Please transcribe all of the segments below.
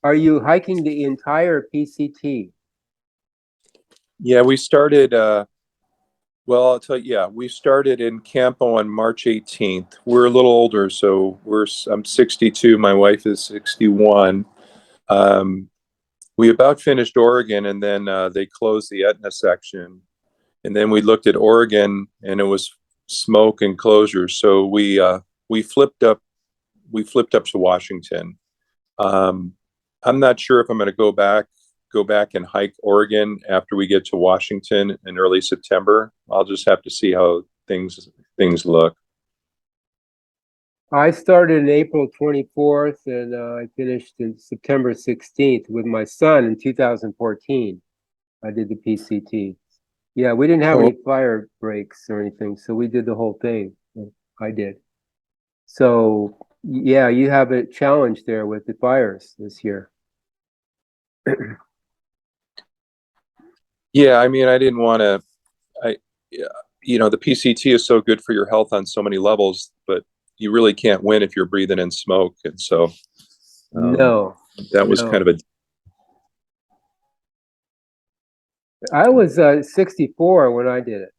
Are you hiking the entire PCT? Yeah, we started, well, I'll tell you, yeah, we started in Campo on March 18th. We're a little older, so I'm 62, my wife is 61. Um, we about finished Oregon, and then they closed the Etna section. And then we looked at Oregon, and it was smoke and closure. So we flipped up to Washington. Um, I'm not sure if I'm going to go back and hike Oregon after we get to Washington in early September. I'll just have to see how things look. I started in April 24th and I finished in September 16th with my son in 2014. I did the PCT. Yeah, we didn't have Oh, any fire breaks or anything, so we did the whole thing. I did. So, yeah, you have a challenge there with the fires this year. yeah. I mean, I didn't want to. I, the PCT is so good for your health on so many levels, but you really can't win if you're breathing in smoke. And so um, No, that was kind no. of a. I was 64 when I did it.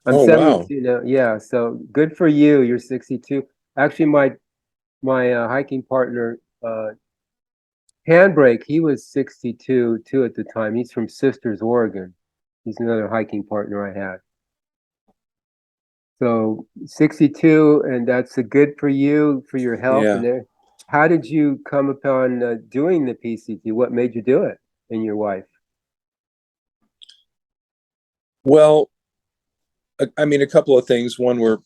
I'm Oh, wow. 72 now. Yeah, so good for you. You're 62. Actually, my hiking partner, Handbrake, he was 62 too at the time. He's from Sisters, Oregon. He's another hiking partner I had. So 62, and that's a good for you for your health. Yeah. And there, how did you come upon doing the PCT? What made you do it? And your wife? Well, I mean, a couple of things. One, we're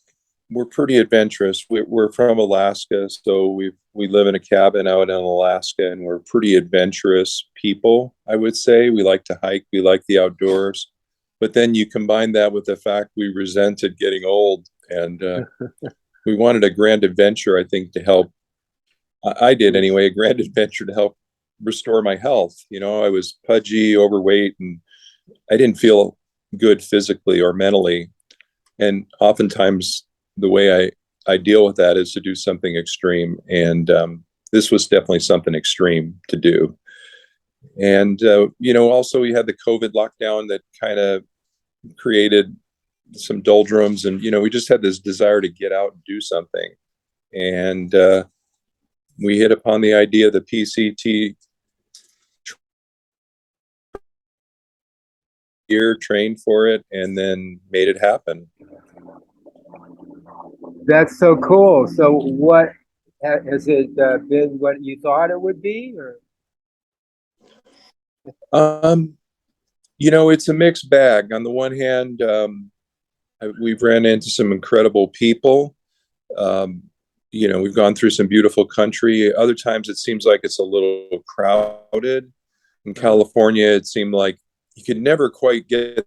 pretty adventurous. We're from Alaska, so we live in a cabin out in Alaska, and we're pretty adventurous people. I would say we like to hike, we like the outdoors, but then you combine that with the fact we resented getting old, and we wanted a grand adventure. I think to help. I did anyway. A grand adventure to help restore my health. I was pudgy, overweight, and I didn't feel good physically or mentally. And oftentimes, the way I deal with that is to do something extreme. And this was definitely something extreme to do. And, also we had the COVID lockdown that kind of created some doldrums. And, we just had this desire to get out and do something. And we hit upon the idea of the PCT year, trained for it, and then made it happen. That's so cool. So what has it been what you thought it would be or Um, it's a mixed bag. On the one hand, we've ran into some incredible people. Um, we've gone through some beautiful country. Other times it seems like it's a little crowded. In California, it seemed like you could never quite get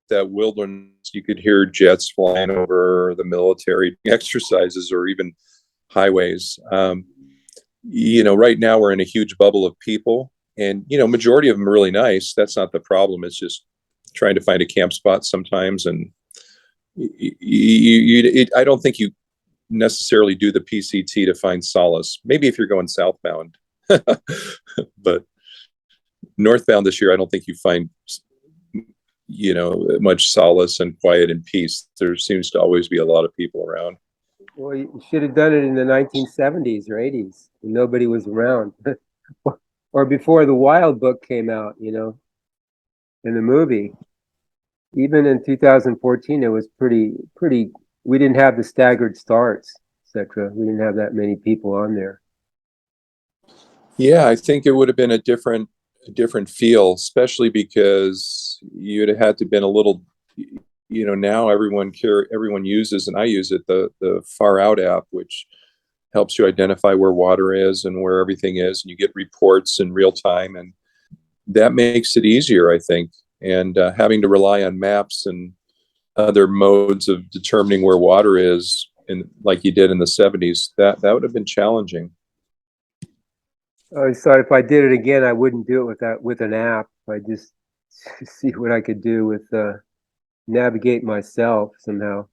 that wilderness. You could hear jets flying over the military exercises or even highways. Right now we're in a huge bubble of people, and majority of them are really nice. That's not the problem. It's just trying to find a camp spot sometimes, and I don't think you necessarily do the PCT to find solace. Maybe if you're going southbound, but northbound this year, I don't think you find much solace and quiet and peace. There seems to always be a lot of people around. well you should have done it in the 1970s or 80s when nobody was around. Or before the Wild book came out, in the movie. Even in 2014 it was pretty we didn't have the staggered starts, etc. We didn't have that many people on there. Yeah, I think it would have been a different feel, especially because you'd have had to been a little. Now everyone uses, and I use it, the Far Out app, which helps you identify where water is and where everything is, and you get reports in real time, and that makes it easier, I think. And having to rely on maps and other modes of determining where water is, like you did in the 70s, that would have been challenging. I thought if I did it again, I wouldn't do it with an app. I just see what I could do with navigate myself somehow,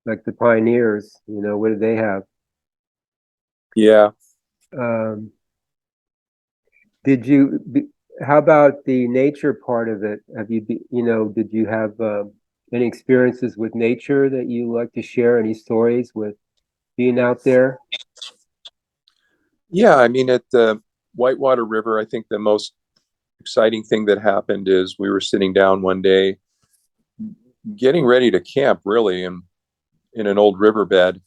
like the pioneers. What did they have? Yeah. Um, Did you, how about the nature part of it? Have you, did you have any experiences with nature that you like to share? Any stories with being out there? Yeah, I mean, at the Whitewater River, I think the most exciting thing that happened is we were sitting down one day, getting ready to camp, really, in an old riverbed,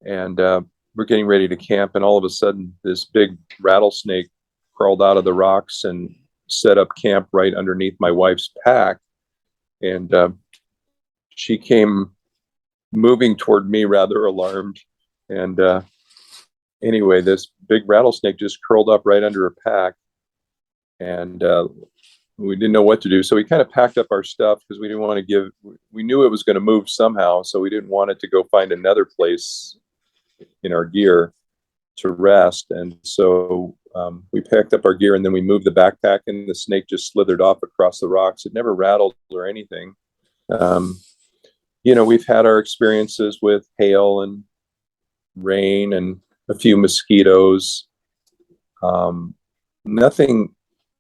and we're getting ready to camp, and all of a sudden, this big rattlesnake crawled out of the rocks and set up camp right underneath my wife's pack, and she came moving toward me, rather alarmed, and anyway, this big rattlesnake just curled up right under her pack, and we didn't know what to do. So we kind of packed up our stuff because we didn't want to we knew it was going to move somehow. So we didn't want it to go find another place in our gear to rest. And so we packed up our gear and then we moved the backpack, and the snake just slithered off across the rocks. It never rattled or anything. Um, we've had our experiences with hail and rain and a few mosquitoes. Nothing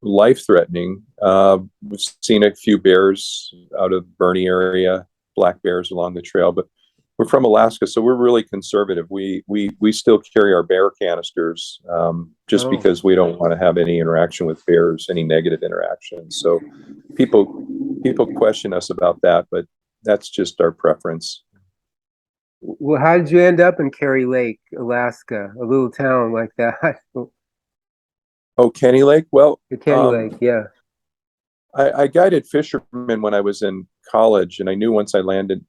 life-threatening. We've seen a few bears out of Bernie area, black bears along the trail, but we're from Alaska, so we're really conservative. We still carry our bear canisters, just Oh, because we don't want to have any interaction with bears, any negative interaction. So people question us about that, but that's just our preference. well, how did you end up in Kerry Lake, Alaska, a little town like that? Oh, Kenny Lake? Well, The Kenny Lake, yeah. I guided fishermen when I was in college, and I knew once I landed,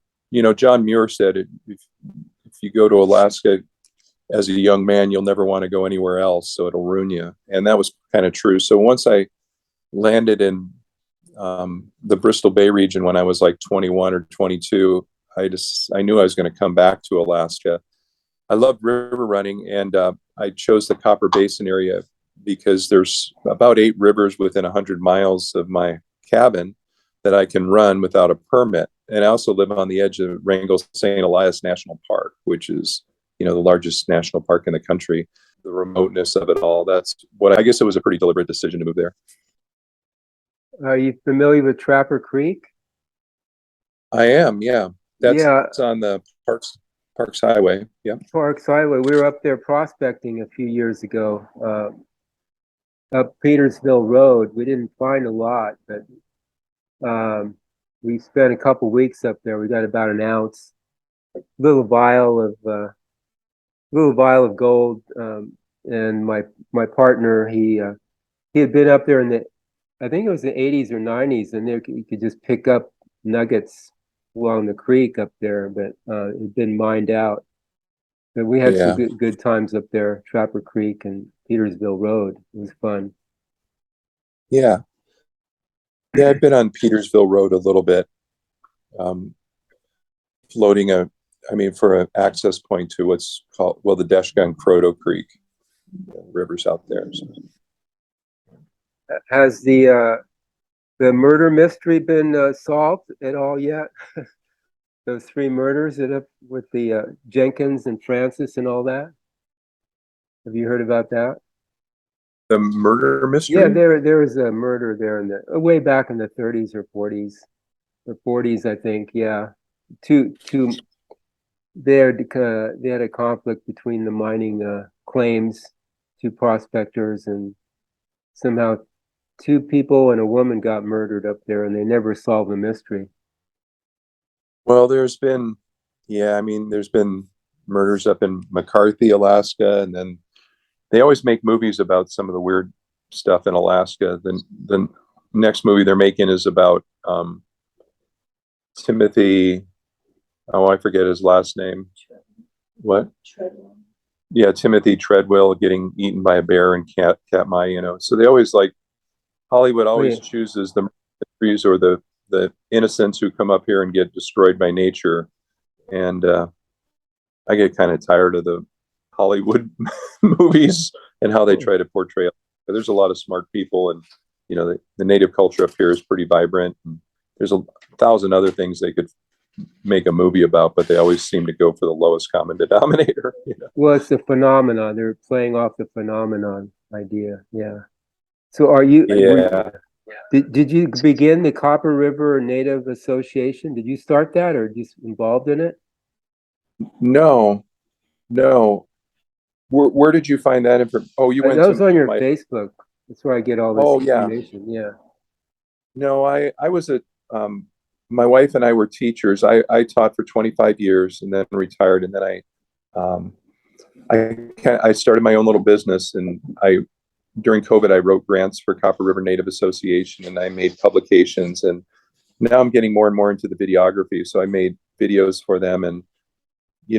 John Muir said, if you go to Alaska as a young man, you'll never want to go anywhere else, so it'll ruin you. And that was kind of true. So once I landed in the Bristol Bay region when I was like 21 or 22, I knew I was going to come back to Alaska. I love river running, and I chose the Copper Basin area because there's about 8 rivers within 100 miles of my cabin that I can run without a permit. And I also live on the edge of Wrangell-St. Elias National Park, which is, the largest national park in the country. The remoteness of it all, that's what I guess it was a pretty deliberate decision to move there. Are you familiar with Trapper Creek? I am, yeah. That's Yeah, on the Parks Highway. Yeah. Parks Highway. We were up there prospecting a few years ago, up Petersville Road. We didn't find a lot, but we spent a couple weeks up there. We got about an ounce, little vial of gold. And my partner, he had been up there I think it was the 80s or 90s, and there you could just pick up nuggets along the creek up there, but it had been mined out. But we had some Yeah. good times up there, Trapper Creek and Petersville Road. It was fun. Yeah. Yeah, I've been on Petersville Road a little bit, um, floating for an access point to what's called, well, the Deshgun Croto Creek rivers out there. So. Has the murder mystery been solved at all yet? Those 3 murders with the Jenkins and Francis and all that. Have you heard about that? The murder Yeah, mystery? there was a murder there in the way back in the 30s or 40s or 40s, I think. Yeah, two. They had a conflict between the mining claims, 2 prospectors, and somehow 2 people and a woman got murdered up there, and they never solved the mystery. Well, there's been murders up in McCarthy, Alaska, and then they always make movies about some of the weird stuff in Alaska. The next movie they're making is about Timothy. Oh, I forget his last name. What? Treadwell. Yeah, Timothy Treadwell getting eaten by a bear in Katmai. So they always Hollywood Oh, yeah. always chooses the mysteries or the innocents who come up here and get destroyed by nature. And I get kind of tired of the Hollywood movies and how they try to portray it. But there's a lot of smart people, and the native culture up here is pretty vibrant. And there's 1,000 other things they could make a movie about, but they always seem to go for the lowest common denominator. Well, it's a phenomenon. They're playing off the phenomenon idea. Yeah. So Yeah. did you begin the Copper River Native Association? Did you start that or just involved in it? No, no. Where did you find that info? Oh, you went That was to on your my, Facebook. That's where I get all this oh yeah. information. Yeah. No, I was my wife and I were teachers. I taught for 25 years and then retired. And then um, I started my own little business. And during COVID, I wrote grants for Copper River Native Association and I made publications. And now I'm getting more and more into the videography. So I made videos for them. And,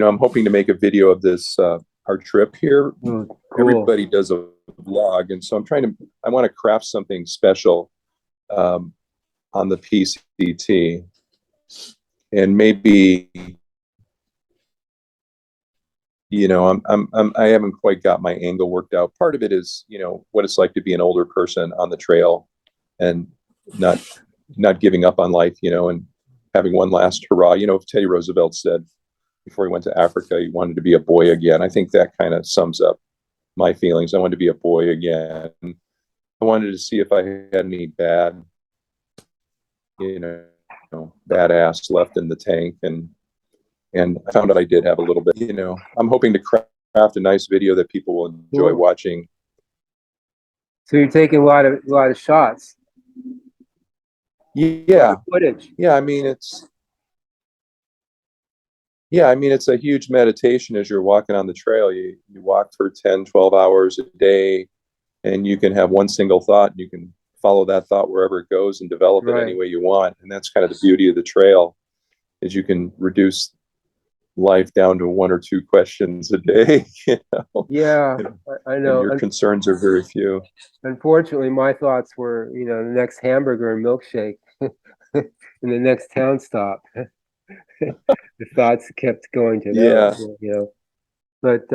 I'm hoping to make a video of this, our trip here. Oh, cool. Everybody does a vlog. And so I want to craft something special. Um, on the PCT, and maybe I haven't quite got my angle worked out. Part of it is what it's like to be an older person on the trail and not giving up on life, and having one last hurrah. Teddy Roosevelt said before he went to Africa he wanted to be a boy again. I think that kind of sums up my feelings. I wanted to be a boy again. I wanted to see if I had any you badass left in the tank, and I found out I did have a little bit. I'm hoping to craft a nice video that people will enjoy Cool. watching. So you're taking a lot of shots, a lot Yeah, of footage. yeah. I mean, it's a huge meditation as you're walking on the trail. You walk for 10, 12 hours a day, and you can have one single thought, and you can follow that thought wherever it goes and develop it any Right. way you want. And that's kind of the beauty of the trail, is you can reduce life down to one or two questions a day, Yeah, I and know. your concerns are very few. Unfortunately, my thoughts were, the next hamburger and milkshake and the next town stop. The thoughts kept going to Yeah. those. But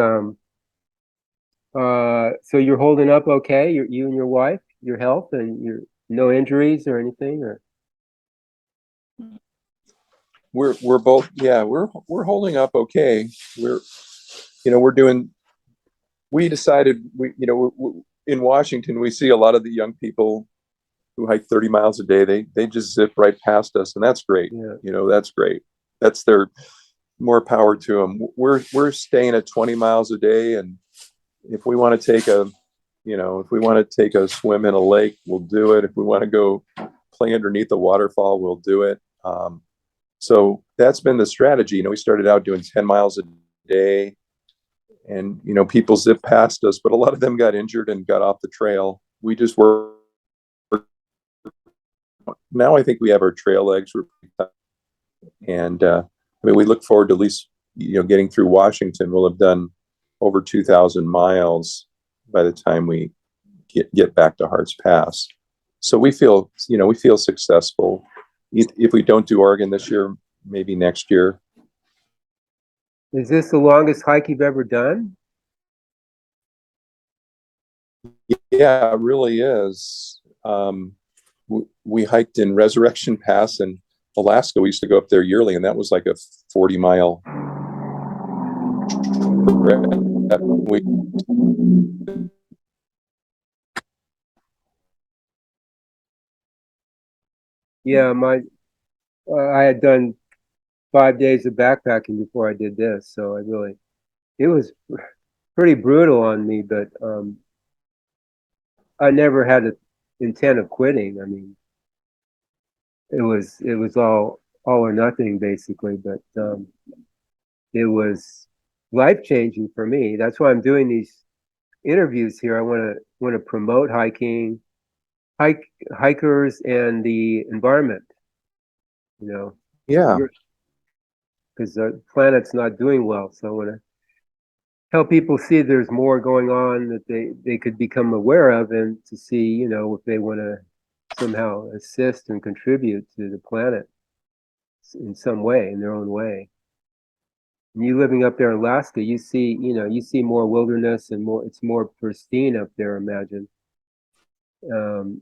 so you're holding up okay? You and your wife, your health, and your no injuries or anything, or We're both, yeah, we're holding up okay. We're doing, we decided, in Washington we see a lot of the young people who hike 30 miles a day. They just zip right past us, and that's great. yeah, That's great. That's their, more power to them. We're staying at 20 miles a day, and if we want to take a swim in a lake, we'll do it. If we want to go play underneath a waterfall, we'll do it. So that's been the strategy. We started out doing 10 miles a day, and people zip past us, but a lot of them got injured and got off the trail. We just were, now I think we have our trail legs, and I mean, we look forward to at least getting through Washington. We'll have done over 2,000 miles by the time we get back to Hart's Pass. So we feel successful. If we don't do Oregon this year, maybe next year. is this the longest hike you've ever done? Yeah, it really is. We hiked in Resurrection Pass in Alaska. We used to go up there yearly, and that was like a 40-mile trip. Yeah, I had done 5 days of backpacking before I did this, so it was pretty brutal on me, but I never had the intent of quitting. I mean, it was all or nothing basically, but it was life changing for me. That's why I'm doing these interviews here. I want to promote hikers and the environment, you know, Yeah, because the planet's not doing well. So I want to help people see there's more going on that they could become aware of, and to see, if they want to somehow assist and contribute to the planet in some way, in their own way. And you living up there in Alaska, you see more wilderness and it's more pristine up there, imagine. Um,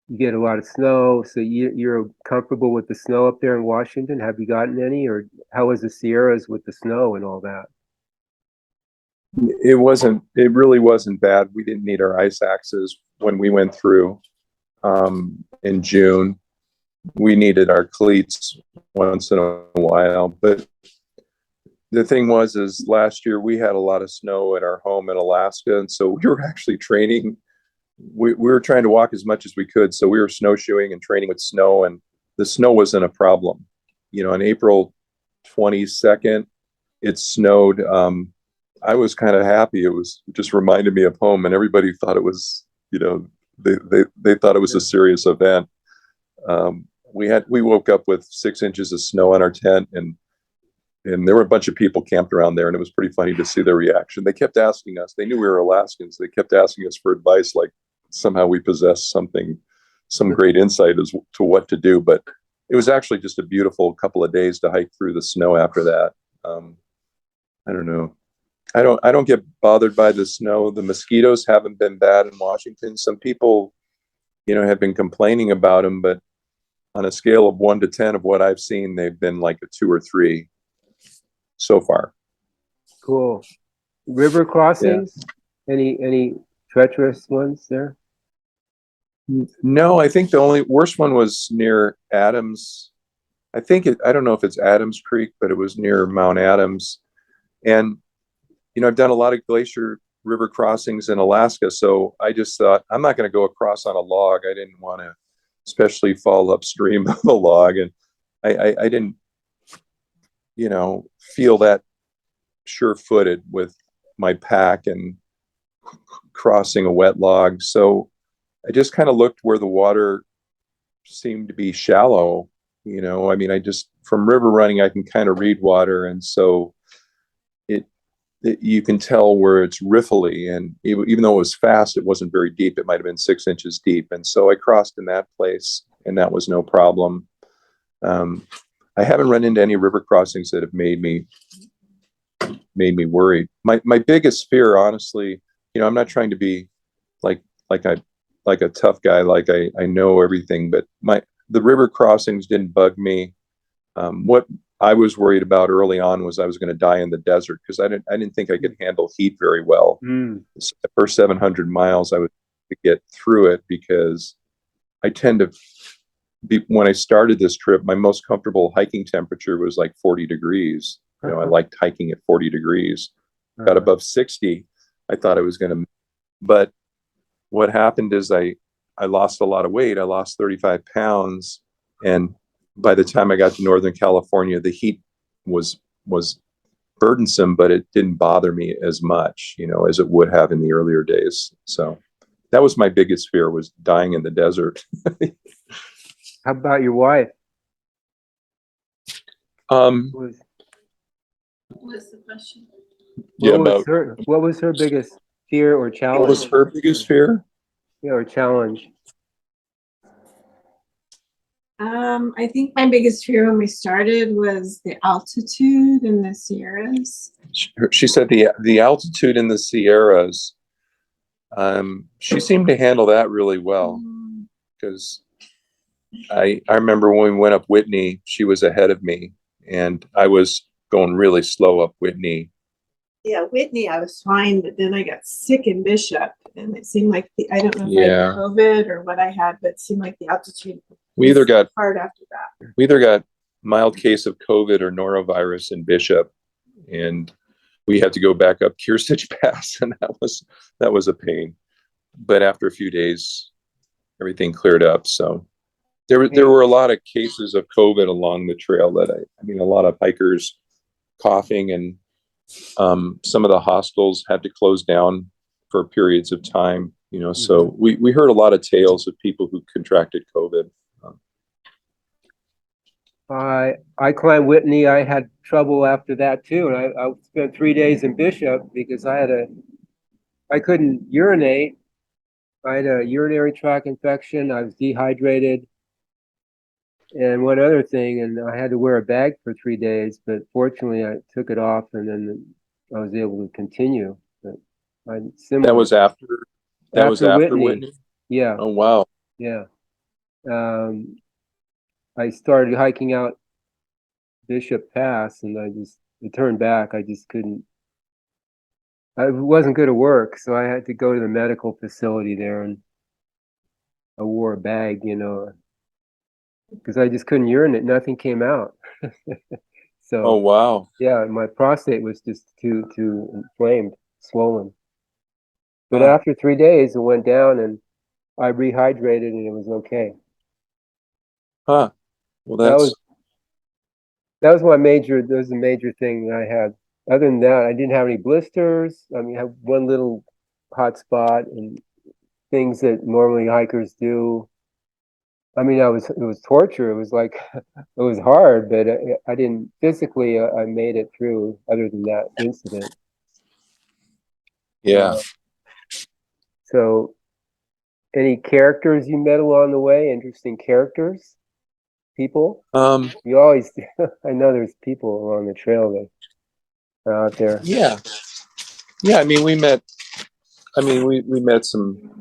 you get a lot of snow, so you're comfortable with the snow up there in Washington. Have you gotten any, or how was the Sierras with the snow and all that? It really wasn't bad. We didn't need our ice axes when we went through in June. We needed our cleats once in a while. But the thing is last year we had a lot of snow at our home in Alaska. And so we were actually training. We were trying to walk as much as we could. So we were snowshoeing and training with snow, and the snow wasn't a problem. You know, on April 22nd, it snowed. I was kind of happy. It was just reminded me of home, and everybody thought it was, you know, they thought it was a serious event. We woke up with 6 inches of snow on our tent, and there were a bunch of people camped around there, and it was pretty funny to see their reaction. They kept asking us. They knew we were Alaskans. They kept asking us for advice, like somehow we possessed some great insight as to what to do. But it was actually just a beautiful couple of days to hike through the snow after that. I don't know. I don't get bothered by the snow. The mosquitoes haven't been bad in Washington. Some people, you know, have been complaining about them, but on a scale of 1 to 10 of what I've seen, they've been like a 2 or 3 so far. Cool. River crossings? Yeah. Any treacherous ones there? No, I think the only worst one was near Adams. I don't know if it's Adams Creek, but it was near Mount Adams. And, you know, I've done a lot of glacier river crossings in Alaska. So I just thought, I'm not going to go across on a log. I didn't want to especially fall upstream of the log. And I didn't, you know, feel that sure-footed with my pack and crossing a wet log. So I just kind of looked where the water seemed to be shallow. You know, I mean, from river running, I can kind of read water. And so you can tell where it's riffly, and even though it was fast, it wasn't very deep. It might have been 6 inches deep. And so I crossed in that place, and that was no problem. I haven't run into any river crossings that have made me worried. My biggest fear, honestly, you know, I'm not trying to be like a tough guy, like I know everything, but the river crossings didn't bug me. What I was worried about early on was I was going to die in the desert, because I didn't think I could handle heat very well. So the first 700 miles I would get through it, because I tend to be, when I started this trip, my most comfortable hiking temperature was like 40 degrees. You know, I liked hiking at 40 degrees. Got above 60, I thought I was going to, but what happened is I lost a lot of weight. I lost 35 pounds. And by the time I got to Northern California, the heat was burdensome, but it didn't bother me as much, you know, as it would have in the earlier days. So that was my biggest fear, was dying in the desert. How about your wife? What's the question? What was her biggest fear or challenge? What was her biggest fear? Yeah, or challenge. I think my biggest fear when we started was the altitude in the Sierras. She said the altitude in the Sierras. She seemed to handle that really well, because I remember when we went up Whitney, she was ahead of me, and I was going really slow up Whitney. Yeah, Whitney, I was fine, but then I got sick in Bishop, and it seemed like I don't know if I had COVID or what I had, but it seemed like the altitude. We either got hard after that. We either got mild case of COVID or norovirus in Bishop, and we had to go back up Kearsarge Pass, and that was a pain. But after a few days, everything cleared up. So there were a lot of cases of COVID along the trail that I mean, a lot of hikers coughing, and some of the hostels had to close down for periods of time, you know. So we heard a lot of tales of people who contracted COVID. I climbed Whitney. I had trouble after that too, and I spent 3 days in Bishop because I couldn't urinate. I had a urinary tract infection. I was dehydrated, and one other thing, and I had to wear a bag for 3 days. But fortunately, I took it off, and then I was able to continue. But that was after Whitney. Yeah. Oh wow. Yeah. I started hiking out Bishop Pass, and I turned back. I just couldn't. I wasn't good at work, so I had to go to the medical facility there, and I wore a bag, because I just couldn't urinate. Nothing came out. Oh, So wow. yeah, my prostate was just too inflamed, swollen. But Huh. after 3 days, it went down, and I rehydrated, and it was okay. Huh. Well, That was that's, that was my major. That was the major thing that I had. Other than that, I didn't have any blisters. I mean, I had one little hot spot and things that normally hikers do. I mean, it was torture. It was like it was hard, but I didn't physically. I made it through. Other than that incident. yeah. Uh, so, any characters you met along the way? Interesting characters, people. Um, You always. I know there's people along the trail that are out there. yeah. Yeah. We met some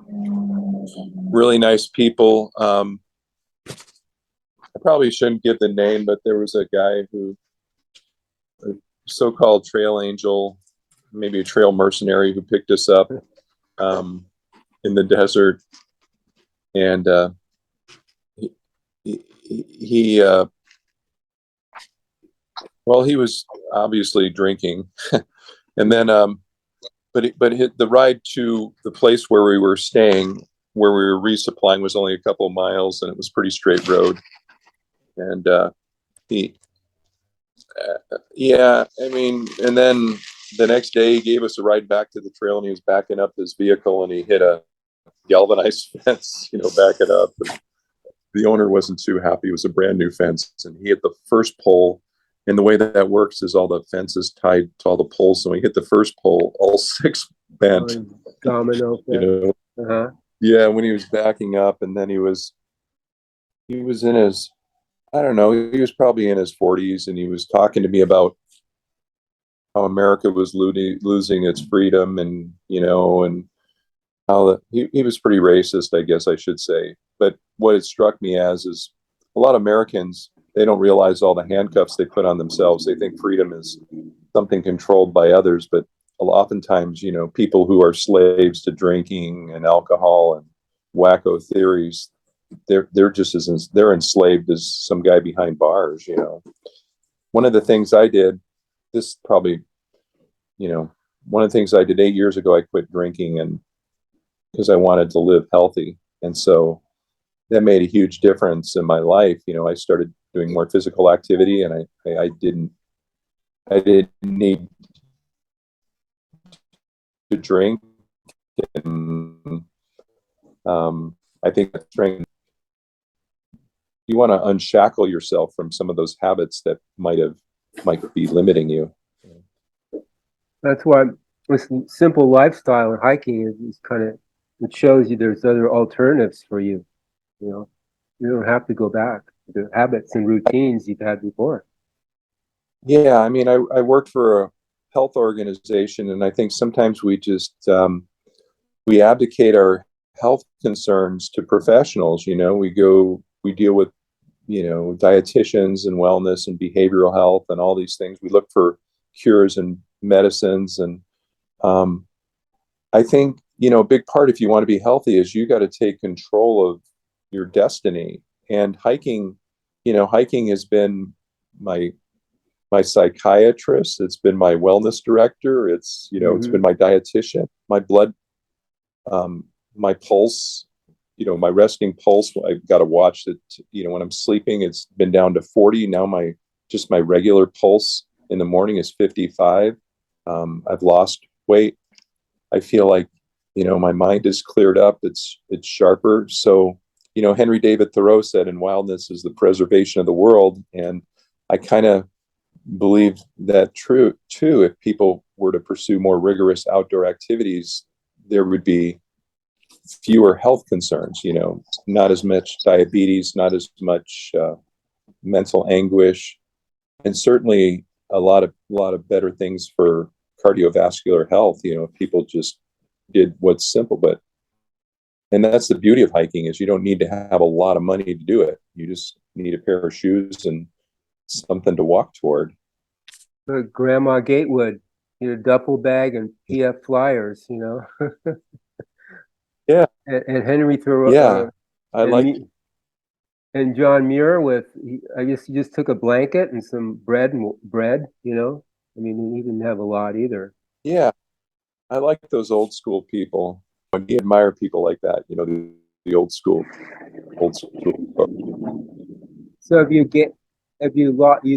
really nice people. I probably shouldn't give the name, but there was a guy a so-called trail angel, maybe a trail mercenary who picked us up um, in the desert. And he, he well, he was obviously drinking. And then, the ride to the place where we were staying, where we were resupplying, was only a couple of miles, and it was pretty straight road. And he, yeah, and then the next day he gave us a ride back to the trail, and he was backing up his vehicle, and he hit a galvanized fence, back it up. And the owner wasn't too happy. It was a brand new fence, and he hit the first pole. And the way that works is all the fences tied to all the poles. So when he hit the first pole, all six bent. Domino You effect. know, Uh-huh. yeah. When he was backing up, and then he was in his, I don't know, he was probably in his 40s, and he was talking to me about how America was losing its freedom, and how he was pretty racist, I guess I should say. But what it struck me as is a lot of Americans, they don't realize all the handcuffs they put on themselves. They think freedom is something controlled by others, but oftentimes, people who are slaves to drinking and alcohol and wacko theories, they're just they're enslaved as some guy behind bars. One of the things I did, this probably, one of the things I did 8 years ago, I quit drinking, and because I wanted to live healthy. And so that made a huge difference in my life. I started doing more physical activity, and I didn't need to drink. And I think that you want to unshackle yourself from some of those habits that might be limiting you. That's why this simple lifestyle and hiking is kind of, it shows you there's other alternatives for you. You don't have to go back to the habits and routines you've had before. Yeah, I worked for a health organization, and I think sometimes we just we abdicate our health concerns to professionals. We deal with dietitians and wellness and behavioral health and all these things. We look for cures and medicines, and I think a big part, if you want to be healthy, is you got to take control of your destiny. And hiking has been my psychiatrist. It's been my wellness director. It's been my dietitian. My blood, my pulse, my resting pulse. I've got to watch it. When I'm sleeping, it's been down to 40. Now my regular pulse in the morning is 55. I've lost weight. I feel like my mind is cleared up. It's sharper. So Henry David Thoreau said, "In wildness is the preservation of the world," and I kind of believe that true too. If people were to pursue more rigorous outdoor activities, there would be fewer health concerns. Not as much diabetes, not as much mental anguish, and certainly a lot of better things for cardiovascular health. If people just did what's simple. And that's the beauty of hiking, is you don't need to have a lot of money to do it. You just need a pair of shoes and something to walk toward. Grandma Gatewood your duffel bag and PF flyers, you know. Yeah. And Henry Thoreau, Yeah. I and like, and John Muir I guess he just took a blanket and some bread, you know. I mean, he didn't have a lot either. yeah, I like those old school people. I admire people like that, you know, the old school. So have you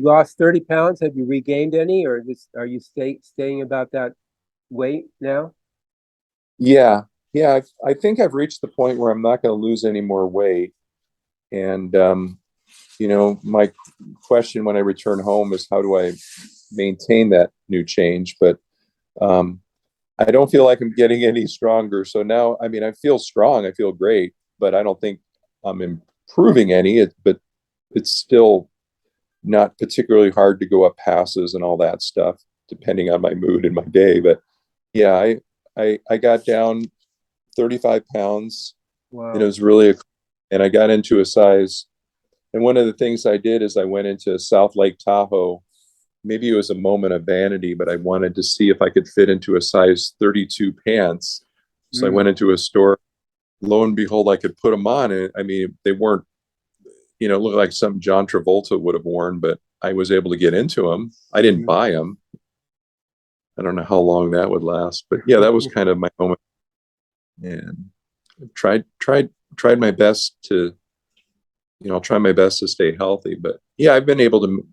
lost 30 pounds? Have you regained any, or just are you staying about that weight now? Yeah. Yeah. I think I've reached the point where I'm not going to lose any more weight. And, you know, my question when I return home is how do I maintain that new change? But I don't feel like I'm getting any stronger. So now, I mean, I feel strong. I feel great, but I don't think I'm improving any. But it's still not particularly hard to go up passes and all that stuff, depending on my mood and my day. But yeah, I got down 35 pounds, and it Wow. was really, and I got into a size. And one of the things I did is I went into South Lake Tahoe. Maybe it was a moment of vanity, but I wanted to see if I could fit into a size 32 pants. So I went into a store. Lo and behold, I could put them on. And I mean, they weren't, you know, looked like something John Travolta would have worn, but I was able to get into them. I didn't buy them. I don't know how long that would last, but yeah, that was kind of my moment. And tried my best to, you know, I'll try my best to stay healthy. But yeah, I've been able to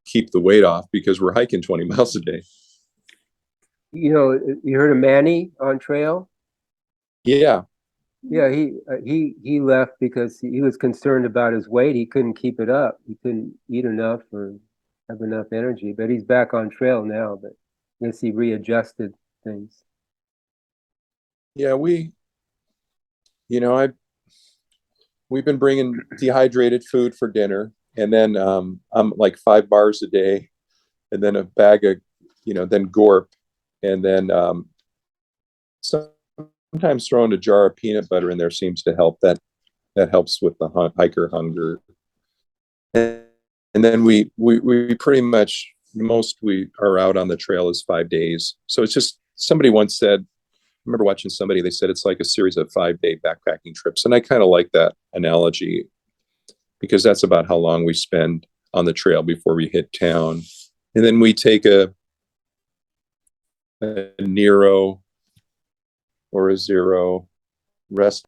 keep the weight off because we're hiking 20 miles a day. You know, you heard of Manny on trail? Yeah. Yeah, he left because he was concerned about his weight. He couldn't keep it up. He couldn't eat enough or have enough energy. But he's back on trail now. But I guess he readjusted things. Yeah. You know, we've been bringing dehydrated food for dinner, and then I'm like 5 bars a day, and then a bag of, you know, then Gorp, and then sometimes throwing a jar of peanut butter in there seems to help. That helps with the hiker hunger. And then we pretty much most we are out on the trail is 5 days. So it's just somebody once said, I remember watching somebody, they said it's like a series of 5 day backpacking trips. And I kind of like that analogy because that's about how long we spend on the trail before we hit town. And then we take a Nero or a Zero rest.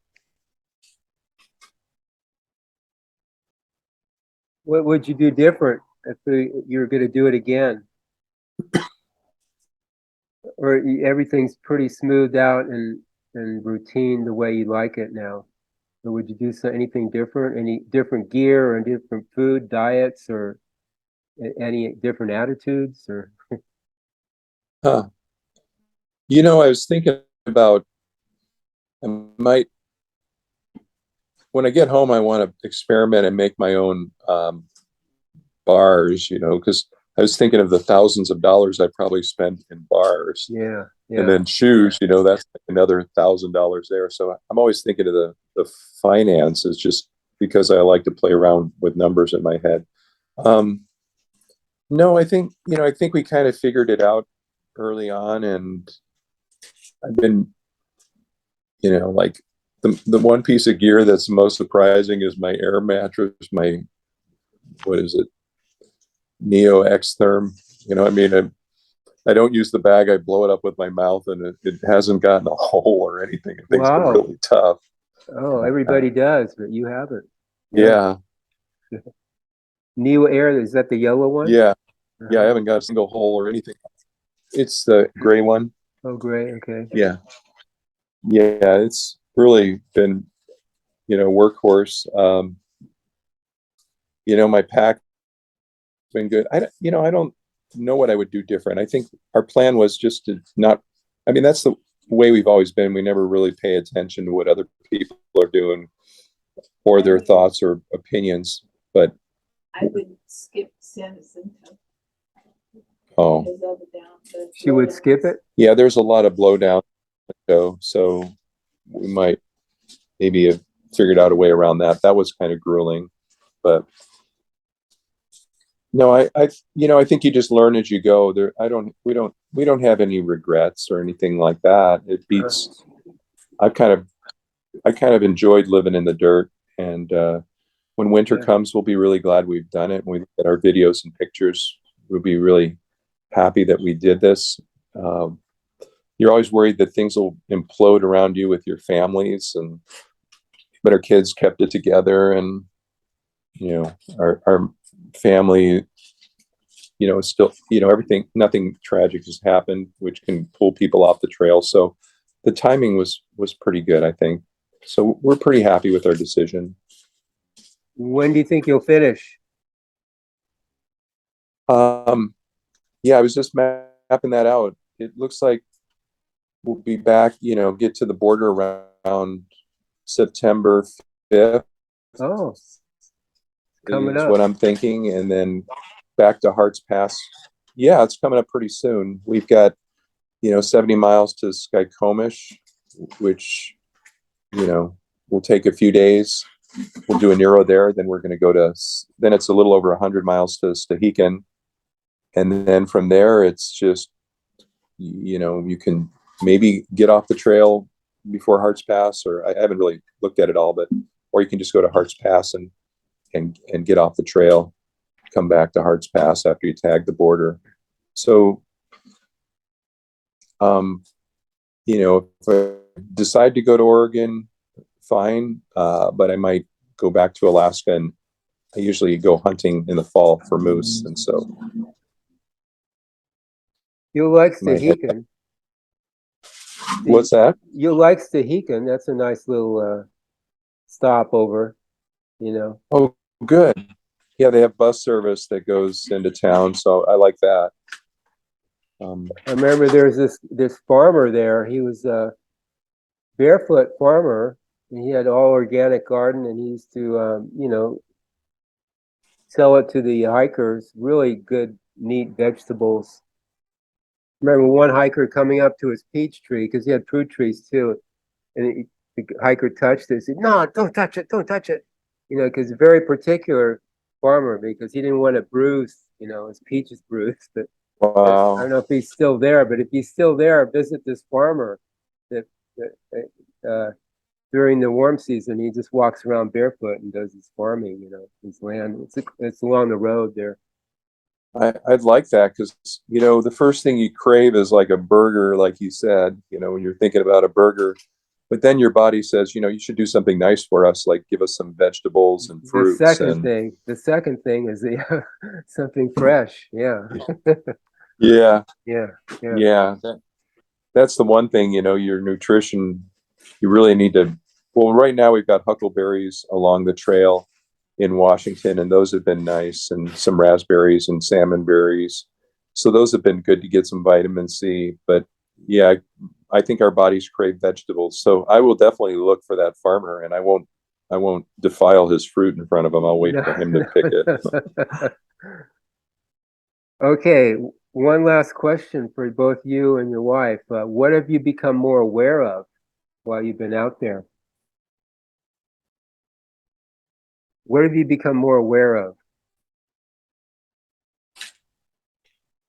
What would you do different if you were going to do it again? Or everything's pretty smoothed out and routine the way you like it now? Or would you do anything different? Any different gear or different food, diets, or any different attitudes? Or Huh. You know, I was thinking about, I might, when I get home, I want to experiment and make my own bars, you know, because I was thinking of the thousands of dollars I probably spent in bars. yeah, And then shoes, you know, that's another $1,000 there. So I'm always thinking of the finances just because I like to play around with numbers in my head. No, I think, you know, I think we kind of figured it out early on, and I've been, you know, like the one piece of gear that's most surprising is my air mattress, my, what is it? Neo X Therm. You know, I mean, I don't use the bag. I blow it up with my mouth, and it hasn't gotten a hole or anything. Things been really tough. Oh, everybody does, but you haven't. Yeah. Neo Air, is that the yellow one? Yeah. Yeah, I haven't got a single hole or anything. It's the gray one. Oh, gray. Okay. Yeah. Yeah, it's really been, you know, workhorse. You know, my pack's been good. You know, I don't know what I would do different. I think our plan was just to not, I mean, that's the way we've always been. We never really pay attention to what other people are doing or their thoughts or opinions. But I would skip San Jacinto. oh, she would skip it. Yeah, there's a lot of blowdown, so we might maybe have figured out a way around that. That was kind of grueling, but no, I you know, I think you just learn as you go. We don't we don't have any regrets or anything like that. It beats. I kind of enjoyed living in the dirt, and when winter comes, we'll be really glad we've done it. When we look at our videos and pictures, we'll be really happy that we did this. You're always worried that things will implode around you with your families, but our kids kept it together, and our family, is still, everything, nothing tragic has happened, which can pull people off the trail. So the timing was pretty good, I think. So we're pretty happy with our decision. When do you think you'll finish? Yeah, I was just mapping that out. It looks like we'll be back, get to the border around September 5th. Oh, coming is up. what I'm thinking, and then back to Harts Pass. Yeah, it's coming up pretty soon. We've got 70 miles to Skykomish, which will take a few days. We'll do a Nero there, then we're going to go to, then it's a little over 100 miles to Stehekin, and then from there it's just you can maybe get off the trail before Harts Pass, or I haven't really looked at it all, but or you can just go to Harts Pass and get off the trail, come back to Harts Pass after you tag the border. So if I decide to go to Oregon, fine, but I might go back to Alaska, and I usually go hunting in the fall for moose, and so You'll like Stehekin. What's that? You'll like Stehekin. That's a nice little stopover, Oh, good. Yeah, they have bus service that goes into town, so I like that. I remember there's this farmer there. He was a barefoot farmer, and he had all organic garden, and he used to sell it to the hikers. Really good, neat vegetables. Remember one hiker coming up to his peach tree, because he had fruit trees too, and the hiker touched it. He said, "No, don't touch it, don't touch it," because very particular farmer, because he didn't want it bruised, his peaches bruised. But Wow. I don't know if he's still there, but if he's still there, visit this farmer that during the warm season, he just walks around barefoot and does his farming, his land. It's along the road there. I'd like that, because the first thing you crave is like a burger, like you said, when you're thinking about a burger, but then your body says, you should do something nice for us, like give us some vegetables and fruits. The second thing is something fresh. Yeah. Yeah. Yeah. That's the one thing, your nutrition, you really need to. Well, right now we've got huckleberries along the trail in Washington, and those have been nice, and some raspberries and salmon berries. So those have been good to get some vitamin C. But yeah, I think our bodies crave vegetables. So I will definitely look for that farmer, and I won't defile his fruit in front of him. I'll wait for him to pick it. Okay, one last question for both you and your wife. What have you become more aware of while you've been out there? What have you become more aware of?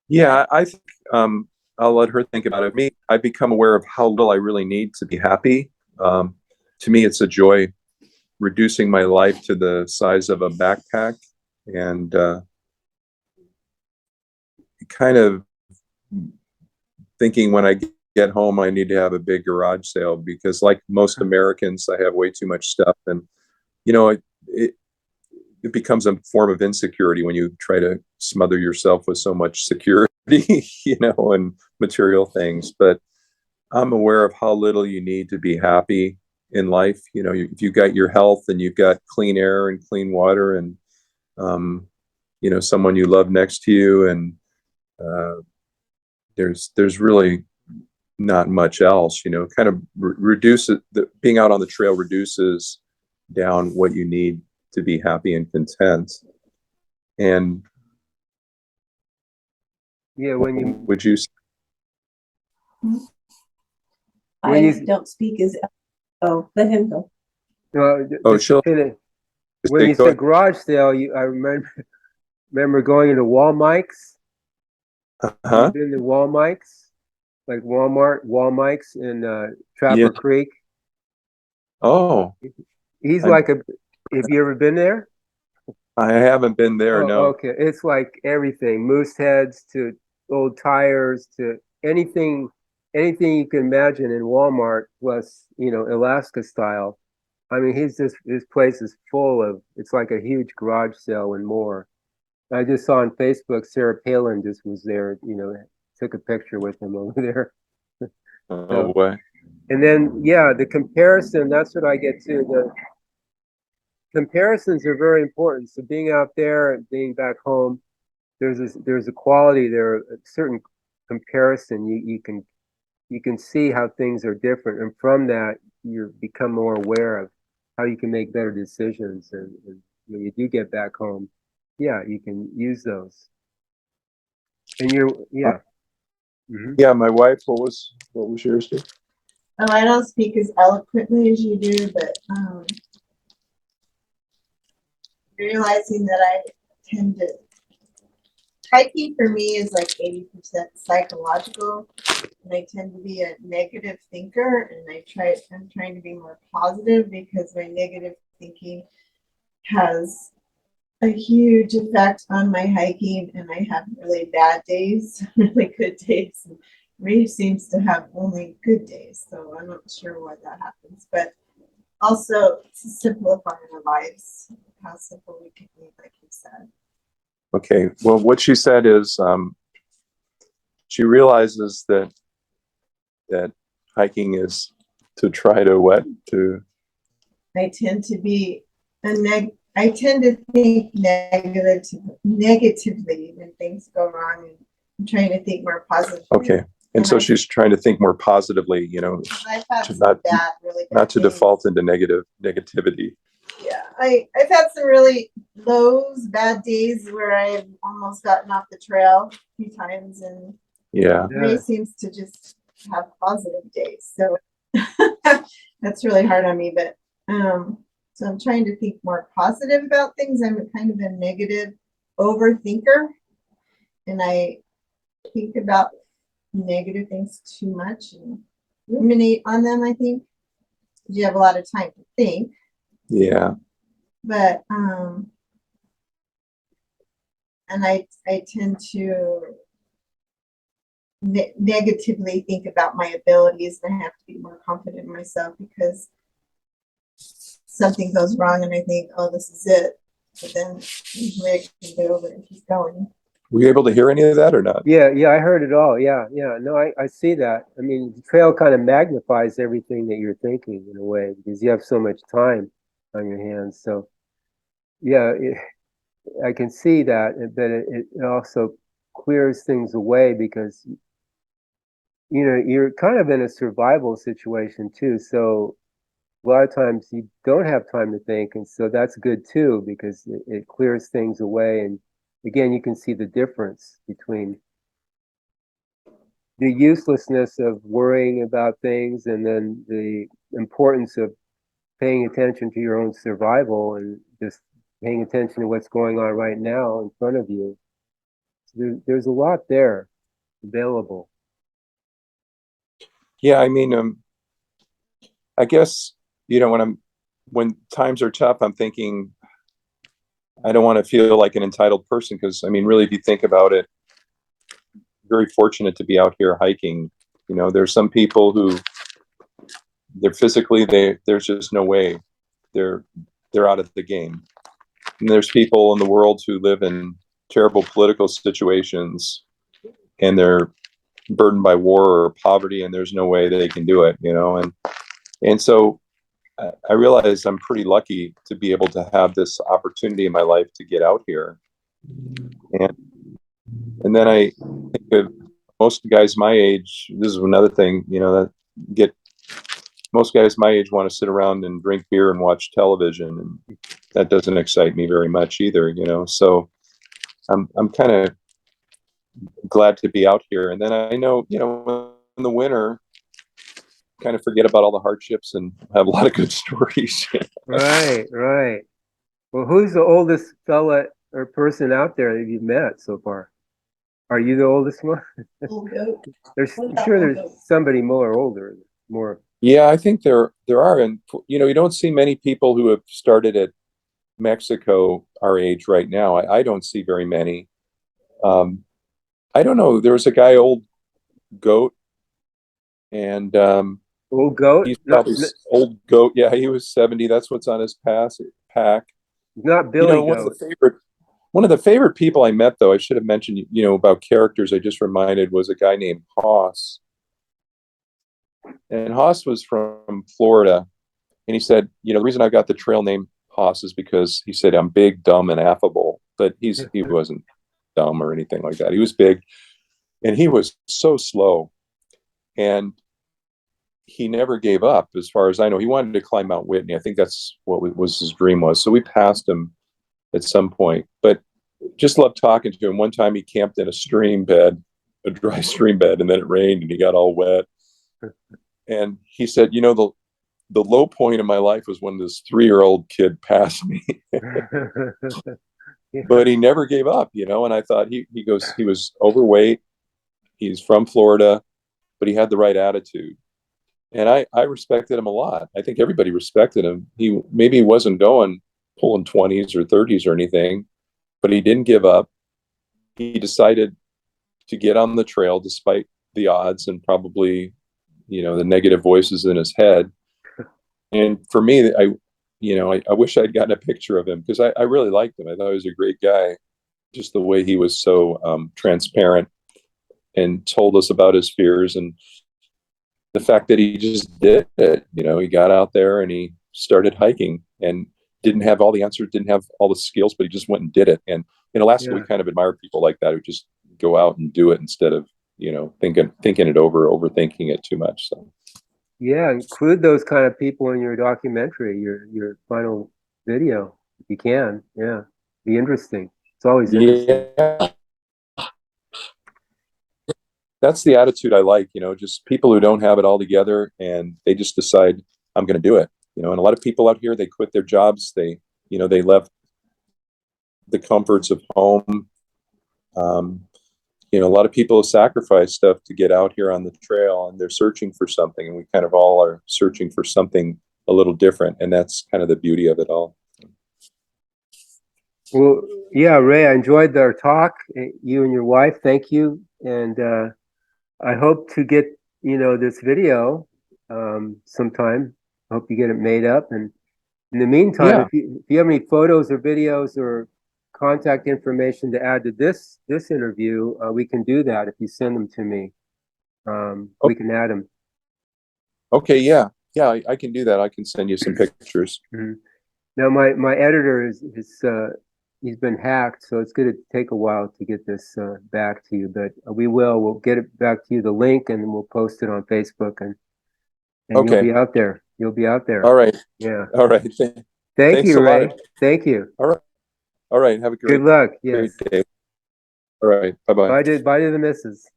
Yeah, I think I'll let her think about it. Me, I've become aware of how little I really need to be happy. To me, it's a joy reducing my life to the size of a backpack, and kind of thinking when I get home, I need to have a big garage sale, because like most Americans, I have way too much stuff, and it becomes a form of insecurity when you try to smother yourself with so much security, and material things. But I'm aware of how little you need to be happy in life. If you've got your health, and you've got clean air and clean water, and someone you love next to you, and there's really not much else. Kind of reduces being out on the trail reduces down what you need to be happy and content. And yeah, would you? I don't speak as let him go. When you said garage sale, I remember going into Wal Mike's, Have you Huh? been to Wall Mike's? Like Wall Mike's in Yeah. Trapper Creek? Oh, He's I like a, have you ever been there? I haven't been there. Oh, No. okay. It's like everything, moose heads to old tires to anything, anything you can imagine in Walmart plus, Alaska style. I mean, his place is full of, it's like a huge garage sale and more. I just saw on Facebook, Sarah Palin just was there, took a picture with him over there. Oh So, boy. and then, yeah, the comparison, that's what I get to. The comparisons are very important. So being out there and being back home, there's a quality there, a certain comparison. You can see how things are different, and from that you become more aware of how you can make better decisions. And when you do get back home, yeah, you can use those. And Uh, yeah. Mhm. yeah, my wife. What was yours? Too? Oh, I don't speak as eloquently as you do, but realizing that I tend to hiking for me is like 80% psychological, and I tend to be a negative thinker, and I'm trying to be more positive because my negative thinking has a huge effect on my hiking, and I have really bad days, really good days. And Reeve seems to have only good days, so I'm not sure why that happens. But also to simplify our lives, how simple we can be, like you said. Okay. Well, what she said is she realizes that hiking is to try to what to. I tend to be I tend to think negatively when things go wrong, and I'm trying to think more positively. Okay. And so she's trying to think more positively, I've had to some really bad not to days. default into negativity. Yeah, I've had some really bad days where I've almost gotten off the trail a few times, and Yeah. Ray seems to just have positive days. So that's really hard on me, but so I'm trying to think more positive about things. I'm kind of a negative overthinker, and I think about negative things too much and ruminate on them, I think. You have a lot of time to think. Yeah. But and I tend to negatively think about my abilities, and I have to be more confident in myself because something goes wrong and I think, oh, this is it. But then usually I can get over it and keep going. Were you able to hear any of that or not? Yeah, I heard it all. Yeah. No, I see that. I mean, the trail kind of magnifies everything that you're thinking in a way because you have so much time on your hands. So, yeah, I can see that, but it also clears things away because, you're kind of in a survival situation too. So a lot of times you don't have time to think. And so that's good too because it clears things away. And again, you can see the difference between the uselessness of worrying about things and then the importance of paying attention to your own survival and just paying attention to what's going on right now in front of you. There's a lot there available. Yeah, I mean, I guess, when times are tough, I'm thinking I don't want to feel like an entitled person because, I mean, really, if you think about it, very fortunate to be out here hiking. There's some people who there's just no way they're out of the game. And there's people in the world who live in terrible political situations and they're burdened by war or poverty and there's no way they can do it, and so I realize I'm pretty lucky to be able to have this opportunity in my life to get out here. And then I think of most guys my age, this is another thing, that get most guys my age want to sit around and drink beer and watch television, and that doesn't excite me very much either, so I'm kind of glad to be out here. And then I know, in the winter, kind of forget about all the hardships and have a lot of good stories. Right. Well, who's the oldest fella or person out there that you've met so far? Are you the oldest one? Old goat. I'm sure there's somebody more older, more. Yeah, I think there are, and you don't see many people who have started at Mexico our age right now. I don't see very many. I don't know. There was a guy, Old Goat, and Old Goat? he's probably Old Goat. Yeah, he was 70. That's what's on his pack. Not Billy One of Goat. the favorite people I met, though, I should have mentioned, about characters. I just reminded was a guy named Hoss, and Hoss was from Florida, and he said, the reason I got the trail name Hoss is because he said I'm big, dumb, and affable, but he wasn't dumb or anything like that. He was big, and he was so slow, and he never gave up. As far as I know, he wanted to climb Mount Whitney. I think that's what was his dream was. So we passed him at some point, but just loved talking to him. One time he camped in a dry stream bed, and then it rained and he got all wet. And he said, the low point of my life was when this 3-year-old kid passed me. But he never gave up, and I thought he was overweight. He's from Florida, but he had the right attitude. And I respected him a lot. I think everybody respected him. He wasn't pulling 20s or 30s or anything, but he didn't give up. He decided to get on the trail despite the odds and probably, the negative voices in his head. And for me, I wish I'd gotten a picture of him because I really liked him. I thought he was a great guy, just the way he was so transparent and told us about his fears, and the fact that he just did it. He got out there and he started hiking and didn't have all the answers, didn't have all the skills, but he just went and did it. And in Alaska, we kind of admire people like that who just go out and do it instead of, thinking it over, overthinking it too much. So. Yeah, include those kind of people in your documentary, your final video, if you can. Yeah, be interesting. It's always interesting. Yeah. That's the attitude I like, just people who don't have it all together and they just decide I'm going to do it. And a lot of people out here, they quit their jobs. They left the comforts of home. A lot of people have sacrificed stuff to get out here on the trail, and they're searching for something, and we kind of all are searching for something a little different. And that's kind of the beauty of it all. Well, yeah, Ray, I enjoyed our talk. You and your wife, thank you. And I hope to get, this video sometime. I hope you get it made up. And in the meantime, if you have any photos or videos or contact information to add to this interview, we can do that if you send them to me. We can add them. Okay, yeah, I can do that. I can send you some pictures. Mm-hmm. Now, my editor he's been hacked, so it's going to take a while to get this back to you, but we'll get it back to you, the link, and then we'll post it on Facebook, and okay. You'll be out there. All right. Yeah. All right. Thank you, Ray. Thank you. All right. Have a great, good luck. Yes. Great day. All right. Bye-bye. Bye to the missus.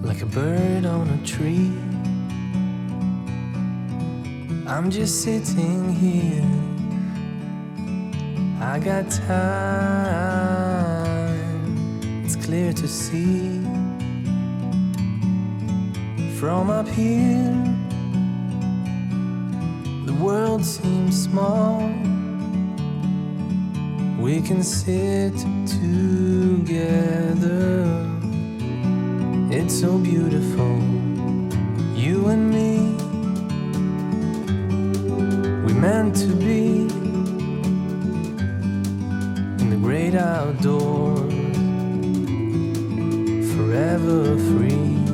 Like a bird on a tree, I'm just sitting here. I got time, it's clear to see. From up here, the world seems small. We can sit together. It's so beautiful, you and me. We meant to be in the great outdoors, forever free.